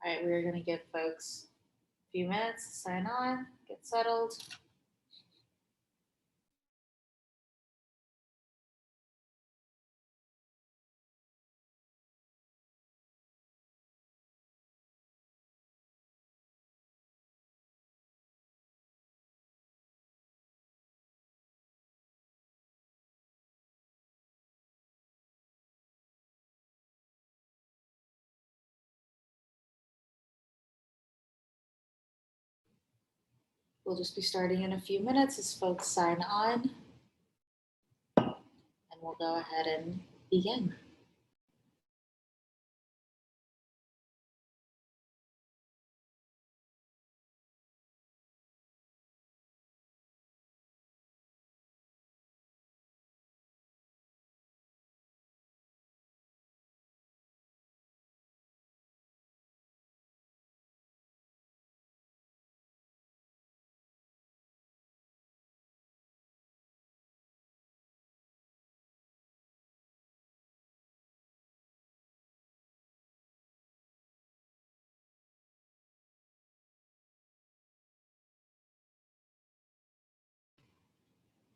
All right, we're going to give folks a few minutes to sign on, get settled. We'll just be starting in a few minutes as folks sign on, and we'll go ahead and begin.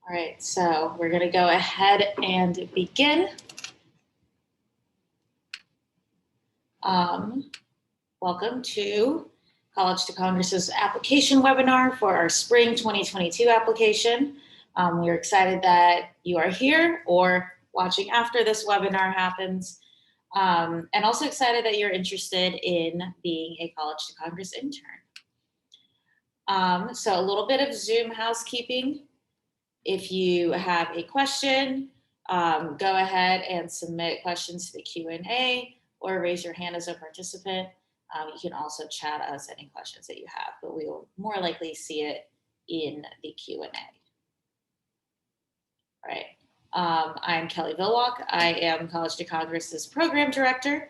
All right, so we're going to go ahead and begin. Welcome to College to Congress's application webinar for our spring 2022 application. We're excited that you are here or watching after this webinar happens, and also excited that you're interested in being a College to Congress intern. So a little bit of Zoom housekeeping. If you have a question, go ahead and submit questions to the Q&A or raise your hand as a participant. You can also chat us any questions that you have, but we will more likely see it in the Q&A. All right. I'm Kelly Vilwalk. I am College to Congress's program director.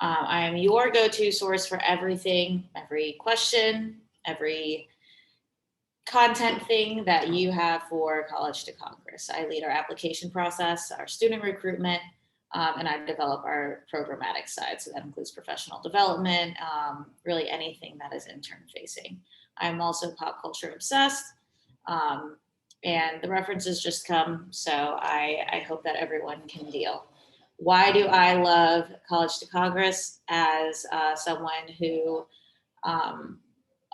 I am your go-to source for everything, every question, every content thing that you have for College to Congress. I lead our application process, our student recruitment, and I develop our programmatic side. So that includes professional development, really anything that is intern facing. I'm also pop culture obsessed, and the references just come. So I hope that everyone can deal. Why do I love College to Congress? As someone who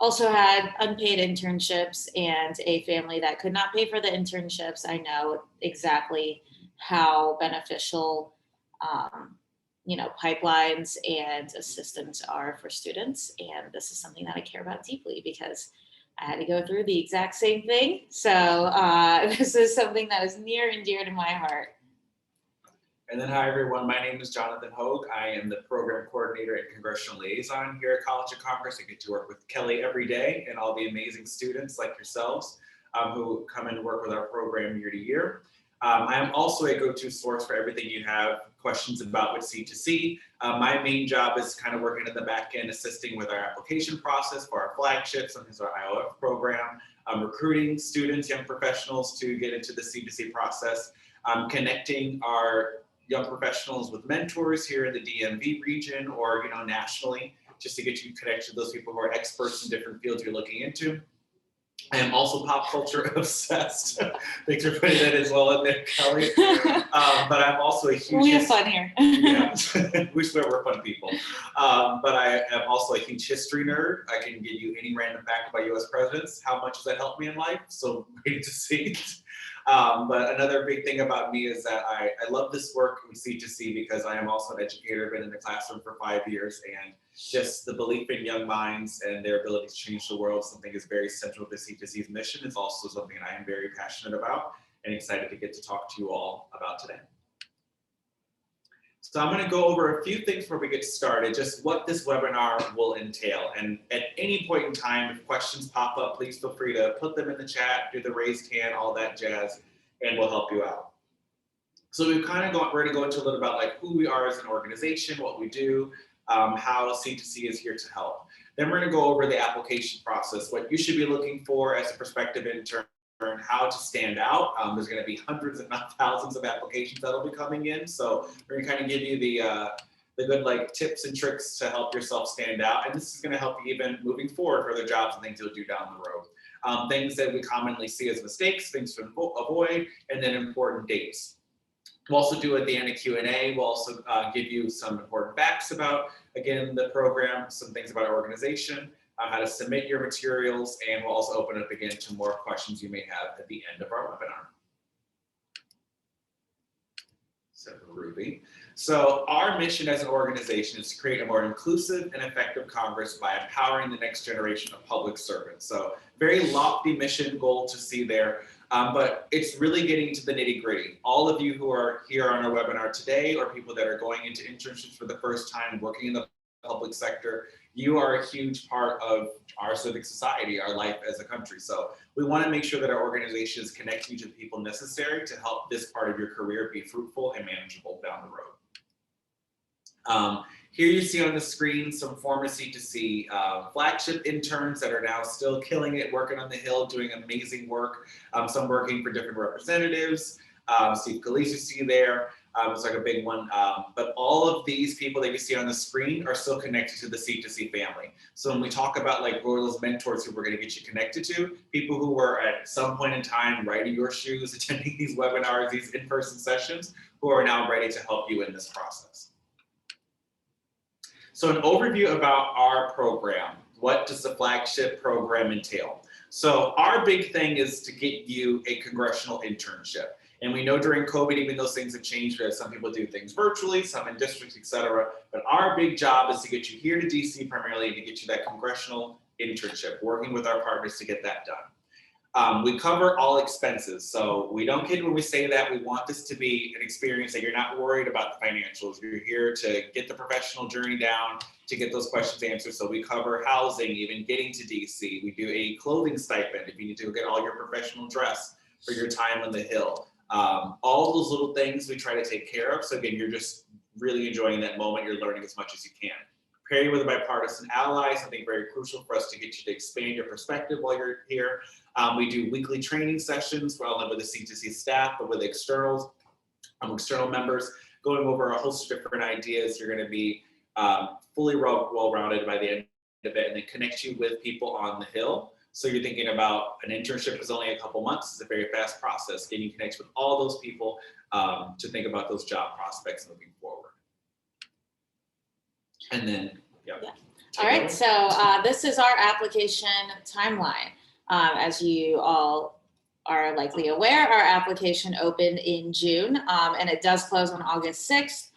also had unpaid internships and a family that could not pay for the internships, I know exactly how beneficial, pipelines and assistance are for students. And this is something that I care about deeply because I had to go through the exact same thing. So this is something that is near and dear to my heart. And then, hi everyone, my name is Jonathan Hogue. I am the program coordinator and congressional liaison here at College of Congress. I get to work with Kelly every day and all the amazing students like yourselves who come in to work with our program year to year. I am also a go-to source for everything you have questions about with C2C. My main job is kind of working at the back end, assisting with our application process for our flagship, sometimes our IOF program, recruiting students, young professionals to get into the C2C process, connecting our young professionals with mentors here in the DMV region or nationally, just to get you connected to those people who are experts in different fields you're looking into. I am also pop culture obsessed. Thanks for putting that as well in there, Kelly. But I'm also a huge... We have fun here. Yeah, we swear we're fun people. But I am also a huge history nerd. I can give you any random fact about US presidents. How much does that help me in life? So great to see. But another big thing about me is that I love this work with C2C because I am also an educator, been in the classroom for 5 years, and just the belief in young minds and their ability to change the world, something is very central to C2C's mission. It's also something I am very passionate about and excited to get to talk to you all about today. So I'm going to go over a few things before we get started, just what this webinar will entail. And at any point in time, if questions pop up, please feel free to put them in the chat, do the raised hand, all that jazz, and we'll help you out. So we're going to go into a little about like who we are as an organization, what we do, how C2C is here to help. Then we're going to go over the application process, what you should be looking for as a prospective intern, how to stand out. There's going to be hundreds, if not thousands, of applications that'll be coming in. So we're going to kind of give you the the good like tips and tricks to help yourself stand out. And this is going to help you even moving forward for other jobs and things you'll do down the road. Things that we commonly see as mistakes, things to avoid, and then important dates. We'll also do at the end a Q&A. We'll also give you some important facts about, again, the program, some things about our organization, how to submit your materials, and we'll also open up again to more questions you may have at the end of our webinar. So Ruby. So our mission as an organization is to create a more inclusive and effective Congress by empowering the next generation of public servants. So very lofty mission goal to see there, but it's really getting to the nitty gritty. All of you who are here on our webinar today, or people that are going into internships for the first time, working in the public sector, you are a huge part of our civic society, our life as a country. So we want to make sure that our organizations connect you to the people necessary to help this part of your career be fruitful and manageable down the road. Here you see on the screen some former C2C flagship interns that are now still killing it, working on the Hill, doing amazing work. Some working for different representatives. Steve Calise you see there. It's like a big one, but all of these people that you see on the screen are still connected to the C2C family. So when we talk about like who are those mentors who we're going to get you connected to, people who were at some point in time riding your shoes, attending these webinars, these in-person sessions, who are now ready to help you in this process. So an overview about our program. What does the flagship program entail? So our big thing is to get you a congressional internship. And we know during COVID, even those things have changed, because some people do things virtually, some in districts, et cetera. But our big job is to get you here to DC primarily, to get you that congressional internship, working with our partners to get that done. We cover all expenses. So we don't kid when we say that. We want this to be an experience that you're not worried about the financials. You're here to get the professional journey down, to get those questions answered. So we cover housing, even getting to DC. We do a clothing stipend if you need to go get all your professional dress for your time on the Hill. All those little things we try to take care of. So again, you're just really enjoying that moment. You're learning as much as you can. Pair you with a bipartisan ally, something very crucial for us to get you to expand your perspective while you're here. We do weekly training sessions, not only with the C2C staff, but with external members, going over a host of different ideas. You're going to be fully well-rounded by the end of it, and then connect you with people on the Hill. So you're thinking about an internship is only a couple months. It's a very fast process. Getting connected with all those people to think about those job prospects moving forward. And then, yeah. All right, so this is our application timeline. As you all are likely aware, our application opened in June, and it does close on August 6th.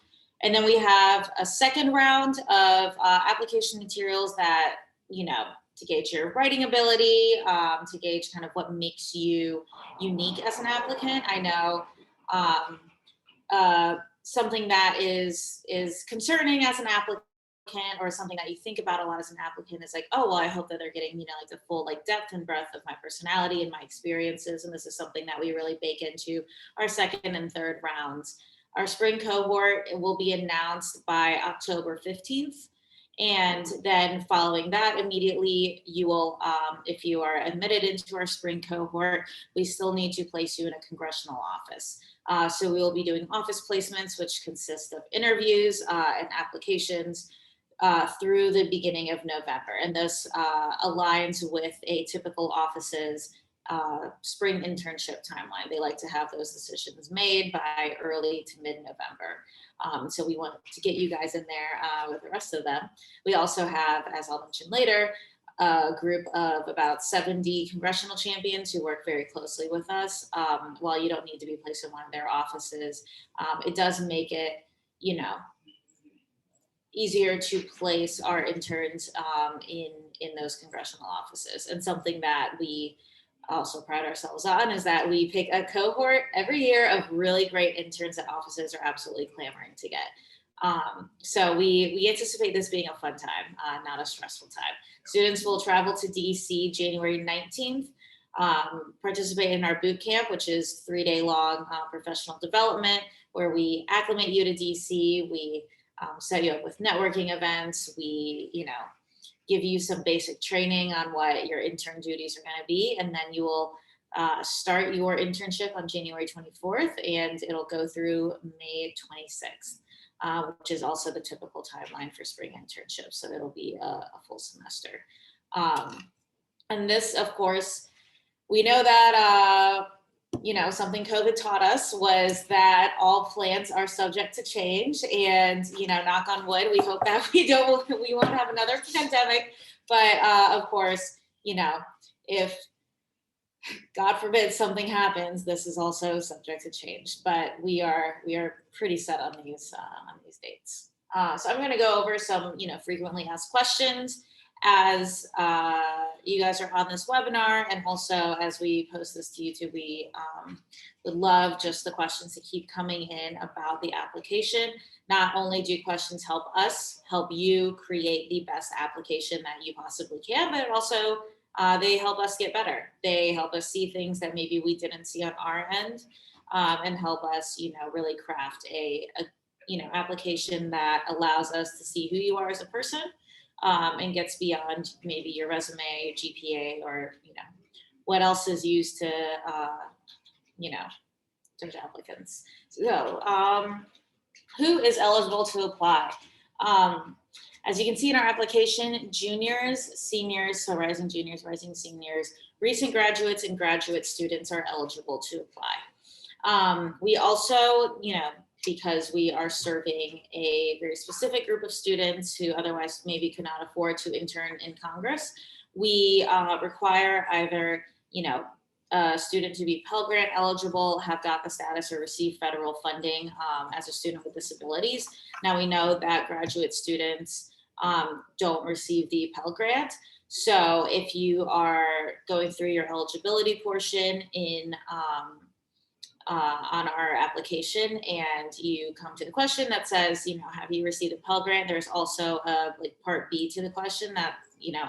And then we have a second round of application materials that, you know, to gauge your writing ability, to gauge kind of what makes you unique as an applicant. I know something that is concerning as an applicant, or something that you think about a lot as an applicant is like, oh, well, I hope that they're getting, you know, like the full like depth and breadth of my personality and my experiences. And this is something that we really bake into our second and third rounds. Our spring cohort will be announced by October 15th. And then following that, immediately you will, if you are admitted into our spring cohort, we still need to place you in a congressional office. So we will be doing office placements, which consist of interviews and applications through the beginning of November. And this aligns with a typical office's spring internship timeline. They like to have those decisions made by early to mid-November. So we want to get you guys in there with the rest of them. We also have, as I'll mention later, a group of about 70 congressional champions who work very closely with us. While you don't need to be placed in one of their offices, it does make it, you know, easier to place our interns in those congressional offices. And something that we also pride ourselves on is that we pick a cohort every year of really great interns that offices are absolutely clamoring to get. So we anticipate this being a fun time, not a stressful time. Students will travel to DC January 19th, participate in our boot camp, which is 3-day long professional development, where we acclimate you to DC. We set you up with networking events. We, you know, give you some basic training on what your intern duties are going to be, and then you will start your internship on January 24th, and it'll go through May 26th. which is also the typical timeline for spring internships. So it'll be a full semester. And this, of course, we know that, something COVID taught us was that all plans are subject to change, and, knock on wood, we hope that we won't have another pandemic. But of course, if God forbid something happens, this is also subject to change. But we are pretty set on these dates. So I'm going to go over some frequently asked questions as you guys are on this webinar, and also as we post this to YouTube. We would love just the questions to keep coming in about the application. Not only do questions help us help you create the best application that you possibly can, but also they help us get better. They help us see things that maybe we didn't see on our end, and help us, really craft a application that allows us to see who you are as a person, and gets beyond maybe your resume, your GPA, or what else is used to judge applicants. So, who is eligible to apply? As you can see in our application, juniors, seniors, so rising juniors, rising seniors, recent graduates, and graduate students are eligible to apply. We also, because we are serving a very specific group of students who otherwise maybe could not afford to intern in Congress, we require either, a student to be Pell Grant eligible, have DACA status, or receive federal funding as a student with disabilities. Now we know that graduate students don't receive the Pell Grant. So if you are going through your eligibility portion on our application, and you come to the question that says, have you received a Pell Grant? There's also a part B to the question that,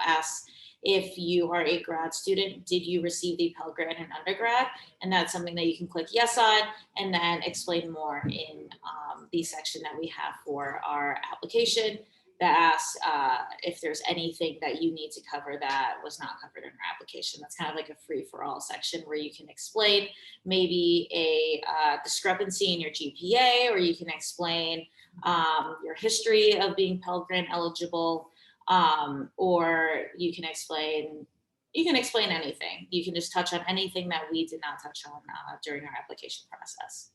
asks if you are a grad student, did you receive the Pell Grant in undergrad? And that's something that you can click yes on, and then explain more in the section that we have for our application that asks if there's anything that you need to cover that was not covered in our application. That's kind of like a free-for-all section where you can explain maybe a discrepancy in your GPA, or you can explain your history of being Pell Grant eligible, or you can explain anything. You can just touch on anything that we did not touch on during our application process.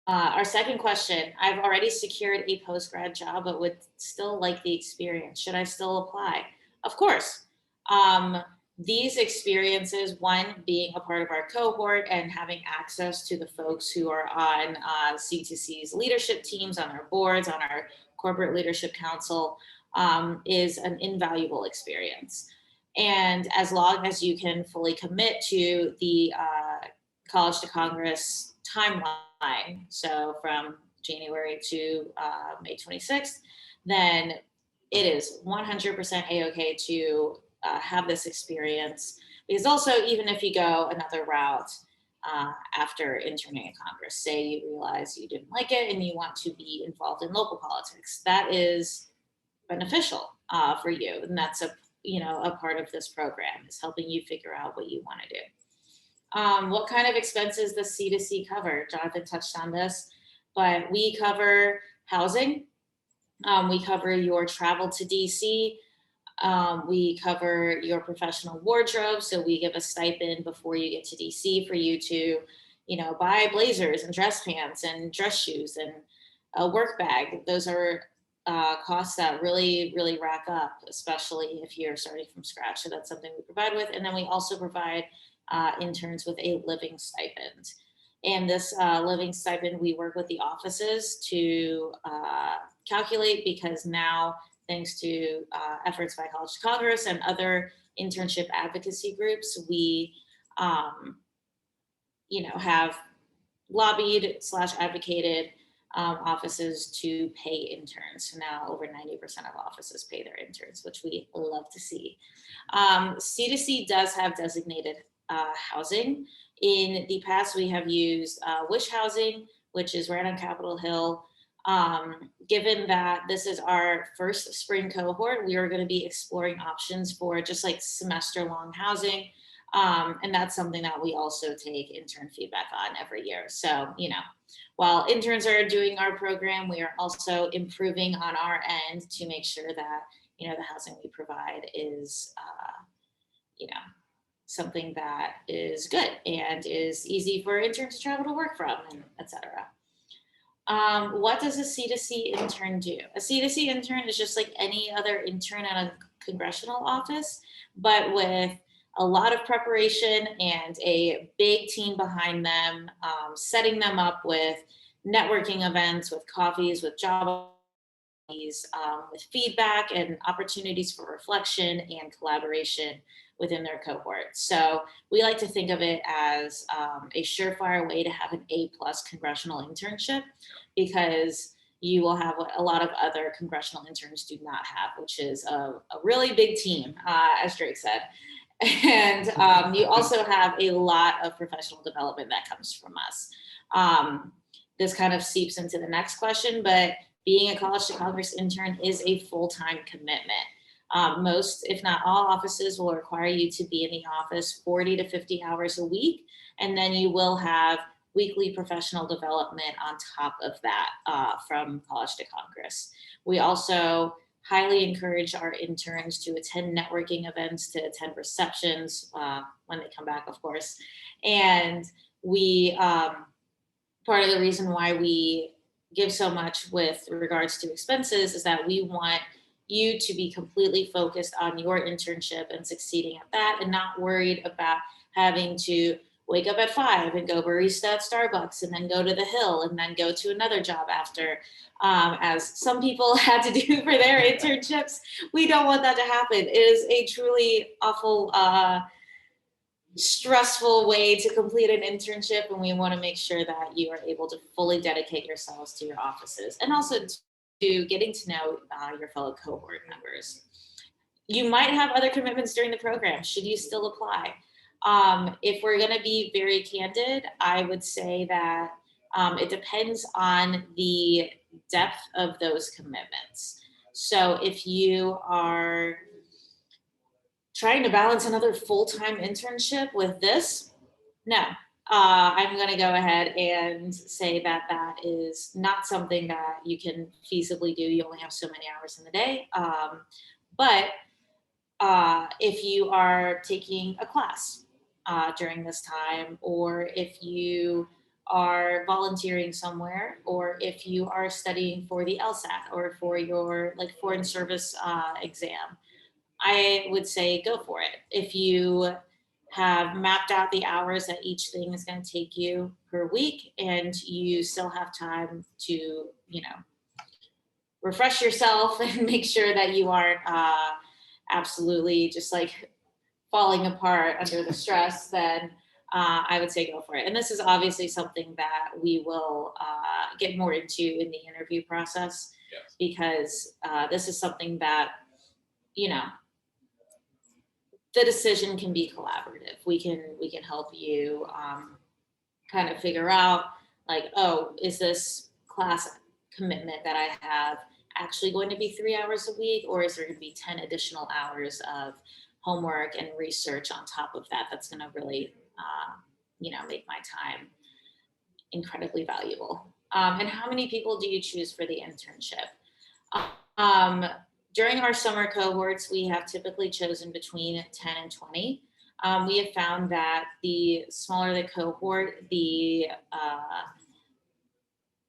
Our second question, I've already secured a post-grad job, but would still like the experience. Should I still apply? Of course. These experiences, one, being a part of our cohort and having access to the folks who are on C2C's leadership teams, on our boards, on our corporate leadership council, is an invaluable experience. And as long as you can fully commit to the College to Congress timeline, so from January to May 26th, then it is 100% A-okay to have this experience. Because also, even if you go another route after interning in Congress, say you realize you didn't like it and you want to be involved in local politics, that is beneficial for you. And that's a part of this program, is helping you figure out what you want to do. What kind of expenses does C2C cover? Jonathan touched on this, but we cover housing. We cover your travel to DC. We cover your professional wardrobe. So we give a stipend before you get to DC for you to, buy blazers and dress pants and dress shoes and a work bag. Those are costs that really, really rack up, especially if you're starting from scratch. So that's something we provide with. And then we also provide interns with a living stipend. And this living stipend, we work with the offices to calculate, because now, thanks to efforts by College to Congress and other internship advocacy groups, we have lobbied / advocated offices to pay interns. So now over 90% of offices pay their interns, which we love to see. C2C does have designated housing. In the past, we have used Wish Housing, which is right on Capitol Hill. Given that this is our first spring cohort, we are going to be exploring options for just like semester-long housing. And that's something that we also take intern feedback on every year. So, while interns are doing our program, we are also improving on our end to make sure that, the housing we provide is, you know, something that is good and is easy for interns to travel to work from, and et cetera. What does a C2C intern do? A C2C intern is just like any other intern at a congressional office, but with a lot of preparation and a big team behind them, setting them up with networking events, with coffees, with job with feedback and opportunities for reflection and collaboration within their cohort. So we like to think of it as a surefire way to have an A+ congressional internship, because you will have what a lot of other congressional interns do not have, which is a really big team, as Drake said. And you also have a lot of professional development that comes from us. This kind of seeps into the next question, but being a College to Congress intern is a full-time commitment. Most, if not all, offices will require you to be in the office 40 to 50 hours a week, and then you will have weekly professional development on top of that from College to Congress. We also highly encourage our interns to attend networking events, to attend receptions when they come back, of course. And we, part of the reason why we give so much with regards to expenses is that we want you to be completely focused on your internship and succeeding at that, and not worried about having to wake up at 5 and go barista at Starbucks and then go to the Hill and then go to another job after, as some people had to do for their internships. We don't want that to happen. It is a truly awful, stressful way to complete an internship, and we want to make sure that you are able to fully dedicate yourselves to your offices and also to getting to know your fellow cohort members. You might have other commitments during the program. Should you still apply? If we're going to be very candid, I would say that it depends on the depth of those commitments. So if you are trying to balance another full-time internship with this, no. I'm going to go ahead and say that that is not something that you can feasibly do. You only have so many hours in the day. But if you are taking a class during this time, or if you are volunteering somewhere, or if you are studying for the LSAT or for your foreign service exam, I would say go for it. If you have mapped out the hours that each thing is going to take you per week, and you still have time to, refresh yourself and make sure that you aren't absolutely just falling apart under the stress, then I would say go for it. And this is obviously something that we will get more into in the interview process. Yes. Because this is something that, the decision can be collaborative. We can help you kind of figure out oh, is this class commitment that I have actually going to be 3 hours a week, or is there going to be 10 additional hours of homework and research on top of that? That's going to really, make my time incredibly valuable. And how many people do you choose for the internship? During our summer cohorts, we have typically chosen between 10 and 20. We have found that the smaller the cohort, the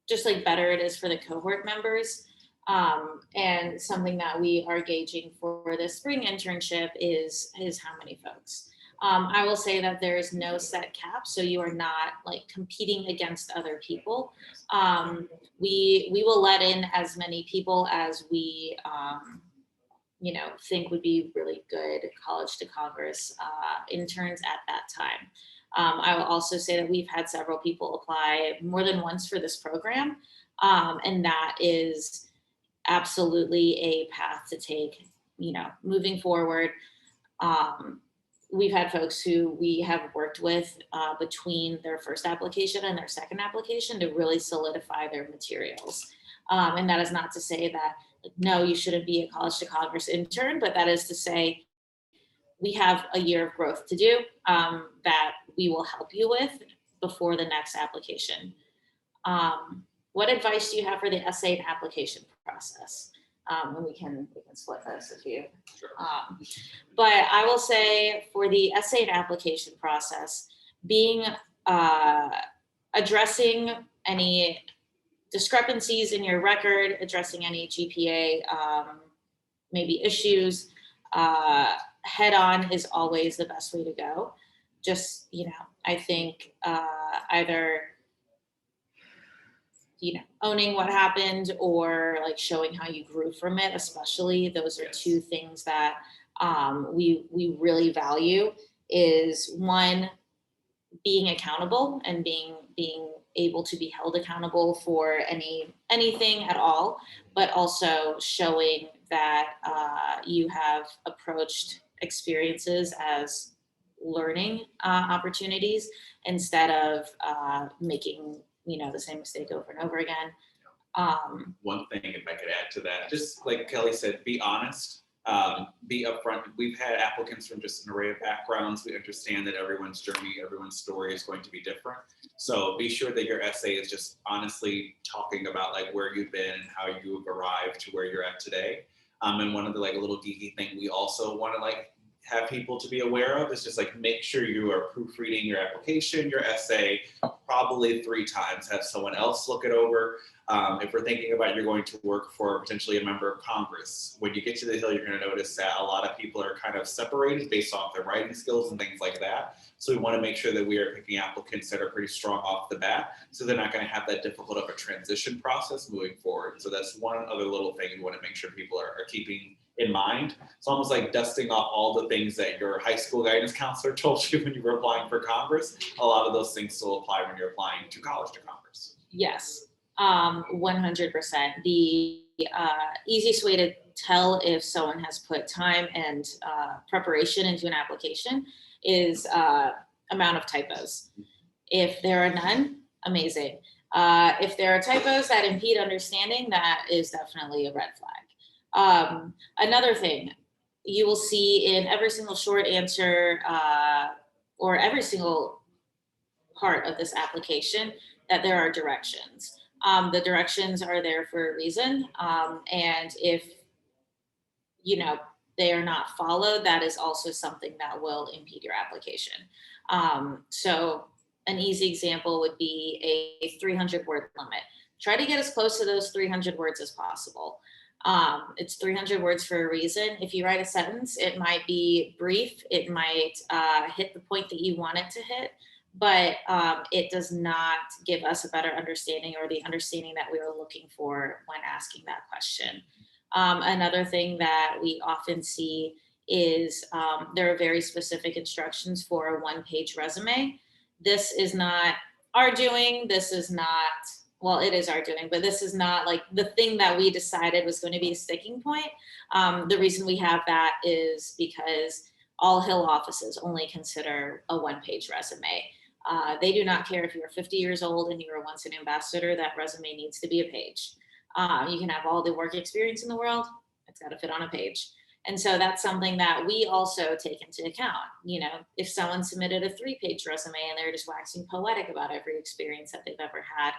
just better it is for the cohort members. And something that we are gauging for the spring internship is how many folks. I will say that there is no set cap, so you are not competing against other people. We will let in as many people as we think would be really good College to Congress interns at that time. I will also say that we've had several people apply more than once for this program, and that is absolutely a path to take, moving forward. We've had folks who we have worked with between their first application and their second application to really solidify their materials. And that is not to say that, no, you shouldn't be a College to Congress intern, but that is to say, we have a year of growth to do that we will help you with before the next application. What advice do you have for the essay and application process? And we can split this if you. Sure. But I will say for the essay and application process, being addressing any discrepancies in your record, addressing any GPA maybe issues head on is always the best way to go. Just, I think either owning what happened or like showing how you grew from it, especially those are two things that we really value. Is one, being accountable and being able to be held accountable for anything at all, but also showing that you have approached experiences as learning opportunities instead of making the same mistake over and over again. One thing, if I could add to that, just like Kelly said, be honest, be upfront. We've had applicants from just an array of backgrounds. We understand that everyone's journey, everyone's story is going to be different. So be sure that your essay is just honestly talking about like where you've been and how you have arrived to where you're at today. And one of the like a little geeky thing we also want to like have people to be aware of is just like make sure you are proofreading your application, your essay, probably 3 times. Have someone else look it over. If we're thinking about you're going to work for potentially a member of Congress, when you get to the Hill, you're going to notice that a lot of people are kind of separated based off their writing skills and things like that. So we want to make sure that we are picking applicants that are pretty strong off the bat, so they're not going to have that difficult of a transition process moving forward. So that's one other little thing you want to make sure people are keeping in mind. It's almost like dusting off all the things that your high school guidance counselor told you when you were applying for Congress. A lot of those things still apply when you're applying to college to Congress. Yes. 100%. The easiest way to tell if someone has put time and preparation into an application is amount of typos. If there are none, amazing. If there are typos that impede understanding, that is definitely a red flag. Another thing you will see in every single short answer or every single part of this application that there are directions. The directions are there for a reason. And if, they are not followed, that is also something that will impede your application. So an easy example would be a 300 word limit. Try to get as close to those 300 words as possible. It's 300 words for a reason. If you write a sentence, it might be brief. It might hit the point that you want it to hit, but it does not give us a better understanding or the understanding that we are looking for when asking that question. Another thing that we often see is there are very specific instructions for a one-page resume. This is not our doing. This is not, well, it is our doing, but this is not like the thing that we decided was going to be a sticking point. The reason we have that is because all Hill offices only consider a one-page resume. They do not care if you're 50 years old and you were once an ambassador, that resume needs to be a page. You can have all the work experience in the world, it's got to fit on a page. And so that's something that we also take into account. If someone submitted a 3-page resume and they're just waxing poetic about every experience that they've ever had,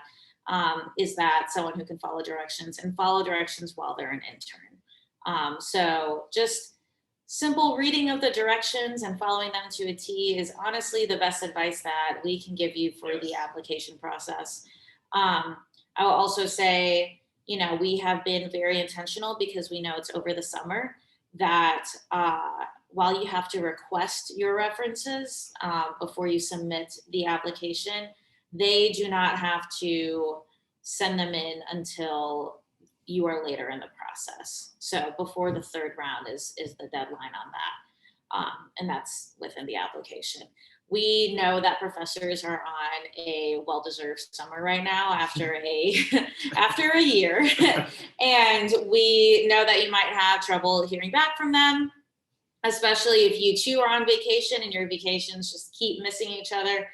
is that someone who can follow directions and follow directions while they're an intern. So just simple reading of the directions and following them to a T is honestly the best advice that we can give you for the application process. I will also say, we have been very intentional because we know it's over the summer that while you have to request your references before you submit the application, they do not have to send them in until you are later in the process. So before the 3rd round is the deadline on that. And that's within the application. We know that professors are on a well-deserved summer right now after after a year. And we know that you might have trouble hearing back from them, especially if you too are on vacation and your vacations just keep missing each other.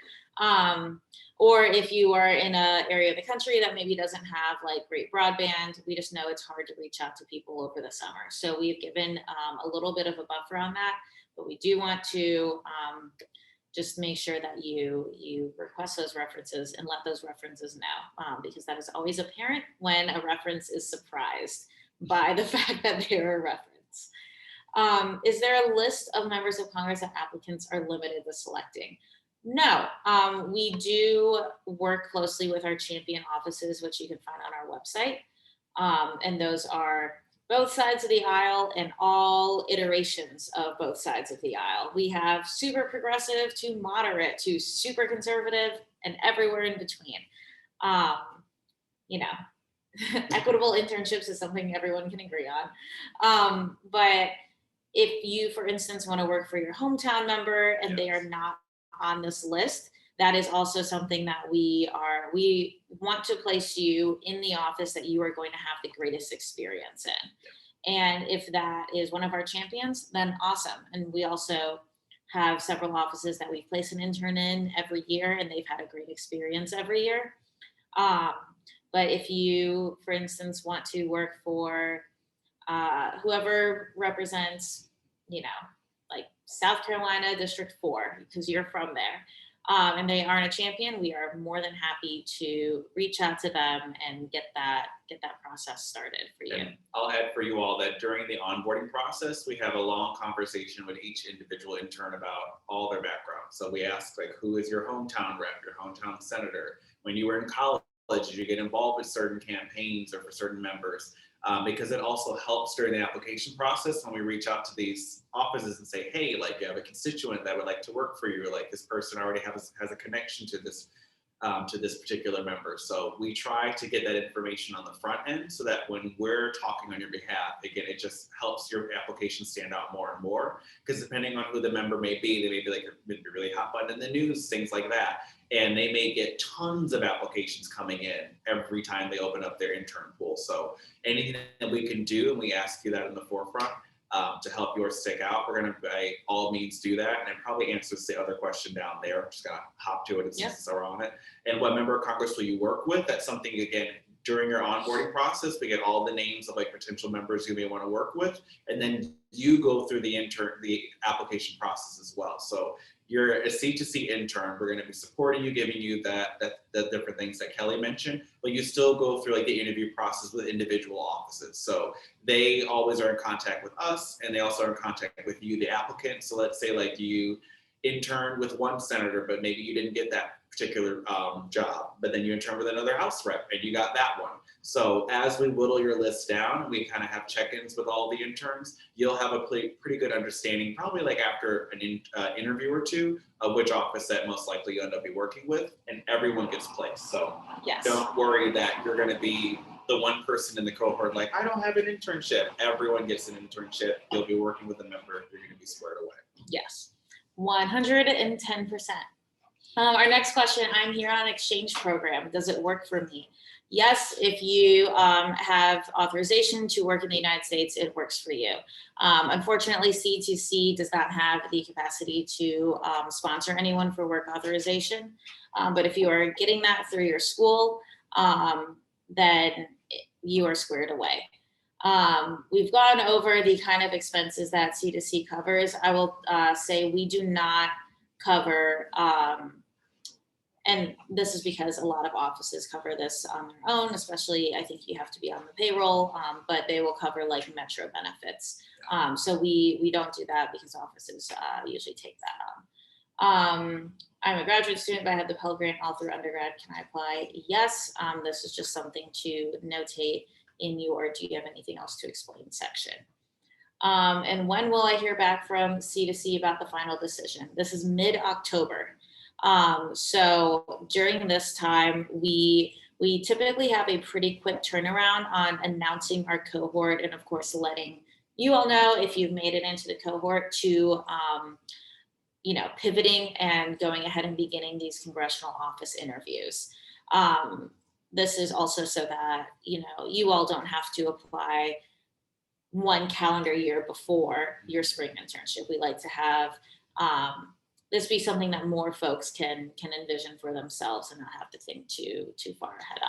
Or if you are in an area of the country that maybe doesn't have like great broadband, we just know it's hard to reach out to people over the summer. So we've given a little bit of a buffer on that. but we do want to just make sure that you request those references and let those references know, because that is always apparent when a reference is surprised by the fact that they're a reference. Is there a list of members of Congress that applicants are limited to selecting? No, we do work closely with our champion offices, which you can find on our website. And those are both sides of the aisle and all iterations of both sides of the aisle. We have super progressive to moderate to super conservative and everywhere in between. You know, equitable internships is something everyone can agree on. But if you, for instance, want to work for your hometown member and they are not on this list, that is also something that we want to place you in the office that you are going to have the greatest experience in. And if that is one of our champions, then awesome. And we also have several offices that we place an intern in every year, and they've had a great experience every year. But if you, for instance, want to work for whoever represents, you know, like South Carolina District 4, because you're from there, and they aren't a champion, we are more than happy to reach out to them and get that process started for you. And I'll add for you all that during the onboarding process, we have a long conversation with each individual intern about all their background. So we ask, like, who is your hometown rep, your hometown senator? When you were in college, did you get involved with certain campaigns or for certain members? Because it also helps during the application process when we reach out to these offices and say, hey, like, you have a constituent that would like to work for you, like this person already has a connection to this particular member. So we try to get that information on the front end so that when we're talking on your behalf, again, it just helps your application stand out more and more, because depending on who the member may be, they may be like really hot button in the news, things like that. And they may get tons of applications coming in every time they open up their intern pool. So anything that we can do, and we ask you that in the forefront, to help yours stick out, we're going to by all means do that. And it probably answers the other question down there. I'm just going to hop to it since we're on it. And what member of Congress will you work with? That's something, again, during your onboarding process, we get all the names of like potential members you may want to work with. And then you go through the application process as well. So you're a C2C intern. We're going to be supporting you, giving you the different things that Kelly mentioned, but you still go through like the interview process with individual offices. So they always are in contact with us, and they also are in contact with you, the applicant. So let's say like you interned with one senator, but maybe you didn't get that particular job, but then you interned with another House rep and you got that one. So as we whittle your list down, we kind of have check-ins with all the interns, you'll have a pretty good understanding, probably like after an interview or two, of which office that most likely you end up be working with, and everyone gets placed. So don't worry that you're going to be the one person in the cohort like, I don't have an internship. Everyone gets an internship. You'll be working with a member. You're going to be squared away. Yes, 110%. Our next question, I'm here on an exchange program. Does it work for me? Yes, if you have authorization to work in the United States, it works for you. Unfortunately, C2C does not have the capacity to sponsor anyone for work authorization. But if you are getting that through your school, then you are squared away. We've gone over the kind of expenses that C2C covers. I will say we do not cover, and this is because a lot of offices cover this on their own, especially I think you have to be on the payroll, but they will cover like Metro benefits. So we don't do that because offices usually take that on. I'm a graduate student, but I have the Pell Grant all through undergrad. Can I apply? Yes. This is just something to notate in your do you have anything else to explain section. And when will I hear back from C2C about the final decision? This is mid-October. So during this time, we typically have a pretty quick turnaround on announcing our cohort, and of course, letting you all know if you've made it into the cohort to, pivoting and going ahead and beginning these congressional office interviews. This is also so that, you all don't have to apply one calendar year before your spring internship. We like to have this be something that more folks can envision for themselves and not have to think too far ahead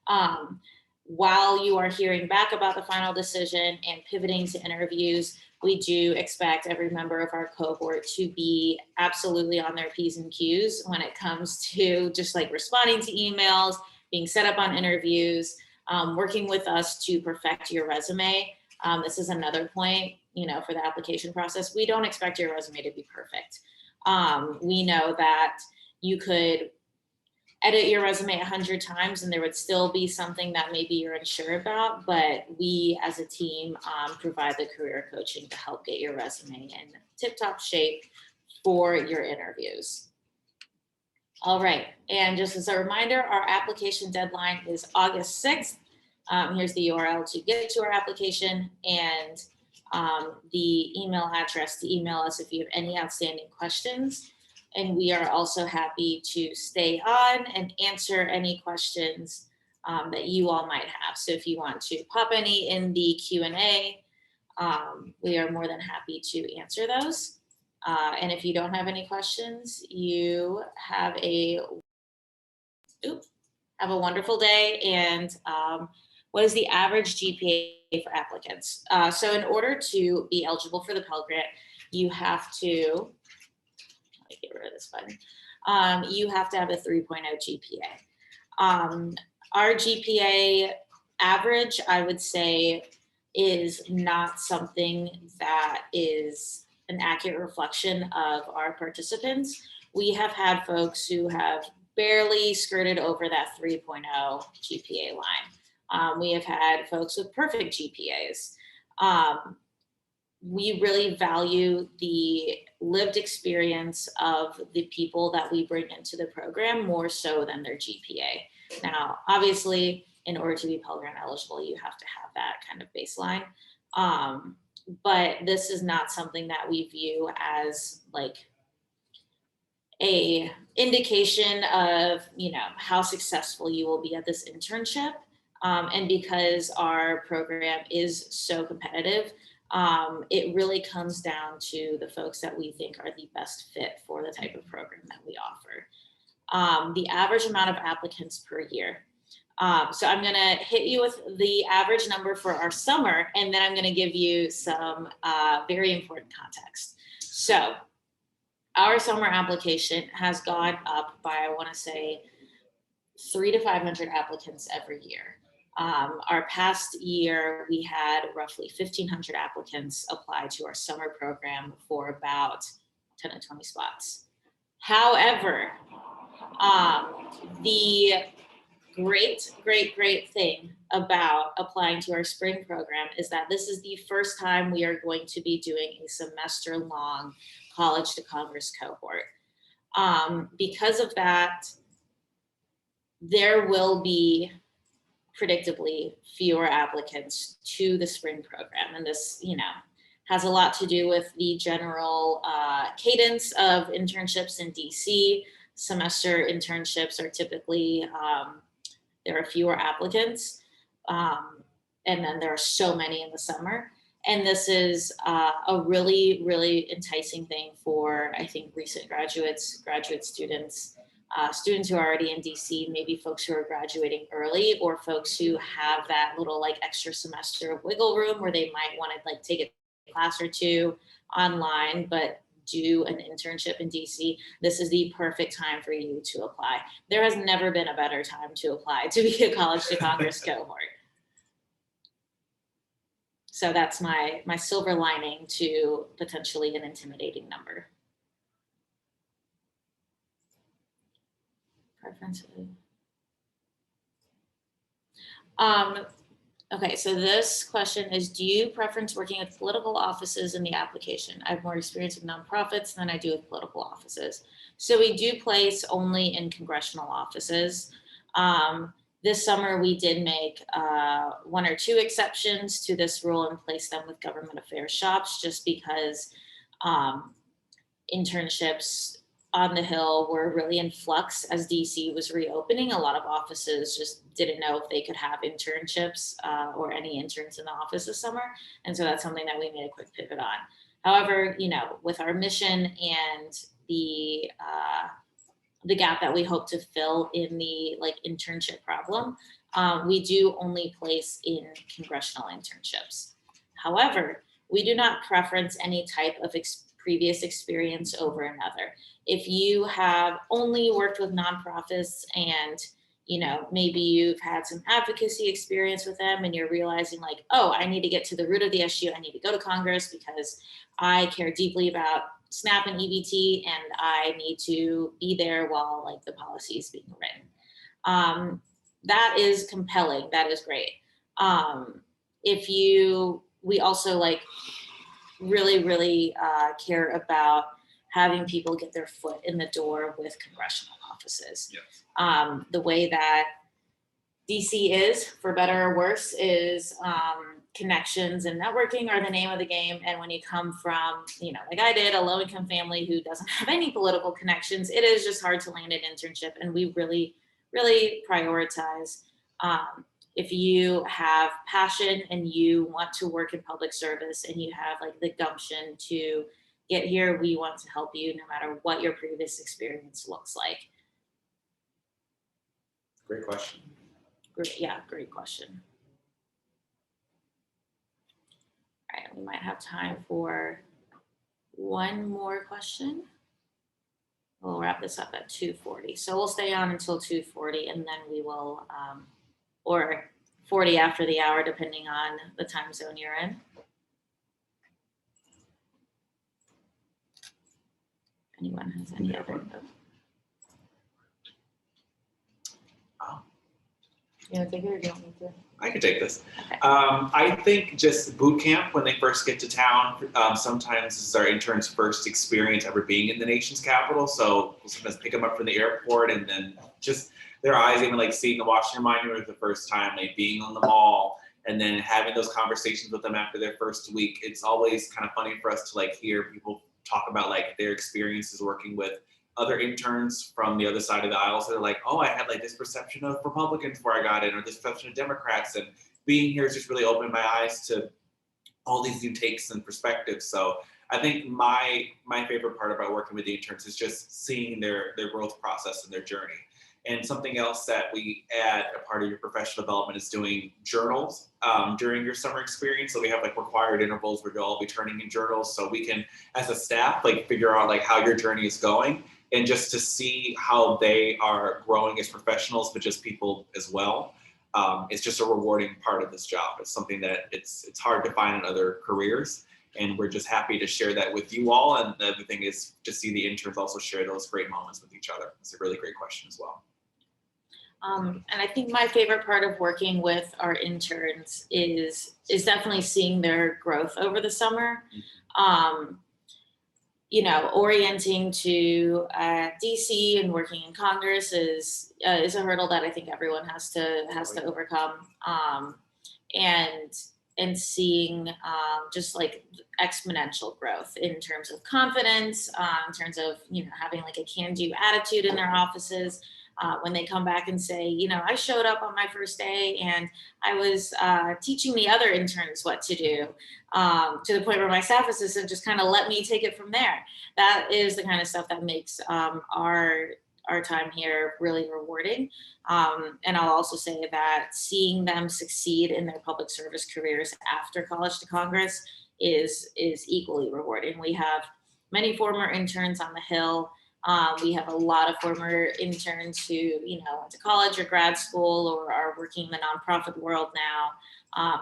on. while you are hearing back about the final decision and pivoting to interviews, we do expect every member of our cohort to be absolutely on their P's and Q's when it comes to just like responding to emails, being set up on interviews, working with us to perfect your resume. This is another point, for the application process. We don't expect your resume to be perfect. We know that you could edit your resume 100 times and there would still be something that maybe you're unsure about, but we as a team provide the career coaching to help get your resume in tip-top shape for your interviews. All right, and just as a reminder, our application deadline is August 6th. Here's the URL to get to our application and the email address to email us if you have any outstanding questions. And we are also happy to stay on and answer any questions that you all might have. So if you want to pop any in the Q&A, we are more than happy to answer those. And if you don't have any questions, you have a wonderful day. And what is the average GPA for applicants? So in order to be eligible for the Pell Grant, you have to, let me get rid of this button. You have to have a 3.0 GPA. Our GPA average, I would say, is not something that is an accurate reflection of our participants. We have had folks who have barely skirted over that 3.0 GPA line. We have had folks with perfect GPAs. We really value the lived experience of the people that we bring into the program more so than their GPA. Now, obviously, in order to be Pell Grant eligible, you have to have that kind of baseline. But this is not something that we view as like a indication of, how successful you will be at this internship. And because our program is so competitive, it really comes down to the folks that we think are the best fit for the type of program that we offer. The average amount of applicants per year. So I'm going to hit you with the average number for our summer, and then I'm going to give you some very important context. So our summer application has gone up by, I want to say, 300 to 500 applicants every year. Our past year, we had roughly 1,500 applicants apply to our summer program for about 10 to 20 spots. However, the great thing about applying to our spring program is that this is the first time we are going to be doing a semester-long College to Congress cohort. Because of that, there will be predictably fewer applicants to the spring program. And this, has a lot to do with the general cadence of internships in DC. Semester internships are typically, there are fewer applicants. And then there are so many in the summer. And this is a really, really enticing thing for, I think, recent graduates, graduate students, students who are already in DC, maybe folks who are graduating early, or folks who have that little like extra semester of wiggle room where they might want to like take a class or two online, but do an internship in DC. This is the perfect time for you to apply. There has never been a better time to apply to be a College to Congress cohort. So that's my silver lining to potentially an intimidating number. Preferences. Okay, so this question is, do you preference working with political offices in the application? I have more experience with nonprofits than I do with political offices. So we do place only in congressional offices. This summer, we did make 1 or 2 exceptions to this rule and place them with government affairs shops, just because internships on the Hill were really in flux as DC was reopening. A lot of offices just didn't know if they could have internships or any interns in the office this summer. And so that's something that we made a quick pivot on. However, with our mission and the, the gap that we hope to fill in the like internship problem, we do only place in congressional internships. However, we do not preference any type of previous experience over another. If you have only worked with nonprofits and maybe you've had some advocacy experience with them and you're realizing like, oh, I need to get to the root of the issue. I need to go to Congress because I care deeply about SNAP and EBT and I need to be there while like the policy is being written. That is compelling. That is great. We also like really care about having people get their foot in the door with congressional offices. Yes. The way that DC is, for better or worse, is connections and networking are the name of the game. And when you come from, like I did, a low-income family who doesn't have any political connections, it is just hard to land an internship. And we really prioritize. If you have passion and you want to work in public service and you have like the gumption to get here, we want to help you no matter what your previous experience looks like. Great question. Great question. All right, we might have time for one more question. We'll wrap this up at 2:40. So we'll stay on until 2:40 and then we will, or 40 after the hour, depending on the time zone you're in. Anyone has any other info? You want to take it or do you want me to? I can take this. Okay. I think just boot camp when they first get to town, sometimes this is our intern's first experience ever being in the nation's capital. So we'll sometimes pick them up from the airport and then just their eyes, even like seeing the Washington Monument for the first time, like being on the mall and then having those conversations with them after their first week. It's always kind of funny for us to like hear people talk about like their experiences working with other interns from the other side of the aisle. So they're like, oh, I had like this perception of Republicans before I got in, or this perception of Democrats. And being here has just really opened my eyes to all these new takes and perspectives. So I think my favorite part about working with the interns is just seeing their growth process and their journey. And something else that we add a part of your professional development is doing journals during your summer experience. So we have like required intervals where you'll all be turning in journals so we can, as a staff, like figure out like how your journey is going and just to see how they are growing as professionals, but just people as well. It's just a rewarding part of this job. It's something that it's hard to find in other careers. And we're just happy to share that with you all. And the other thing is to see the interns also share those great moments with each other. It's a really great question as well. And I think my favorite part of working with our interns is definitely seeing their growth over the summer. Orienting to DC and working in Congress is a hurdle that I think everyone has to overcome. And seeing just like exponential growth in terms of confidence, in terms of having like a can-do attitude in their offices. When they come back and say, I showed up on my first day and I was teaching the other interns what to do, to the point where my staff assistant just kind of let me take it from there. That is the kind of stuff that makes our time here really rewarding. And I'll also say that seeing them succeed in their public service careers after College to Congress is equally rewarding. We have many former interns on the Hill. We have a lot of former interns who, went to college or grad school or are working in the nonprofit world now.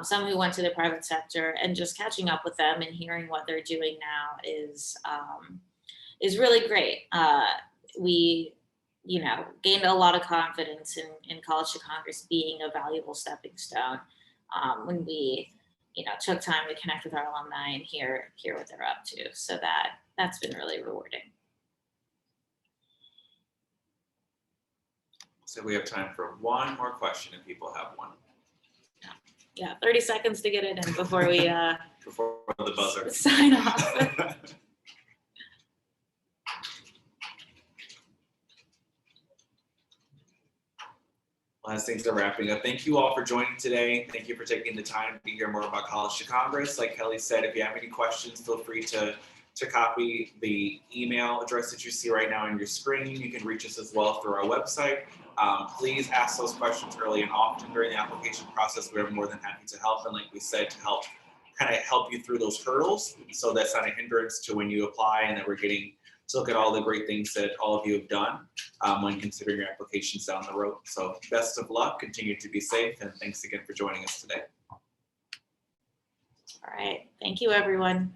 Some who went to the private sector, and just catching up with them and hearing what they're doing now is really great. We, gained a lot of confidence in College to Congress being a valuable stepping stone when we, took time to connect with our alumni and hear what they're up to. So that's been really rewarding. So we have time for one more question if people have one. Yeah, 30 seconds to get it in before we before the buzzer sign off. As things are wrapping up, thank you all for joining today. Thank you for taking the time to hear more about College to Congress. Like Kelly said, if you have any questions, feel free to to copy the email address that you see right now on your screen. You can reach us as well through our website. Please ask those questions early and often during the application process. We're more than happy to help, and like we said, to help you through those hurdles, so that's not a hindrance to when you apply, and that we're getting to look at all the great things that all of you have done when considering your applications down the road. So best of luck, continue to be safe, and thanks again for joining us today. All right, thank you, everyone.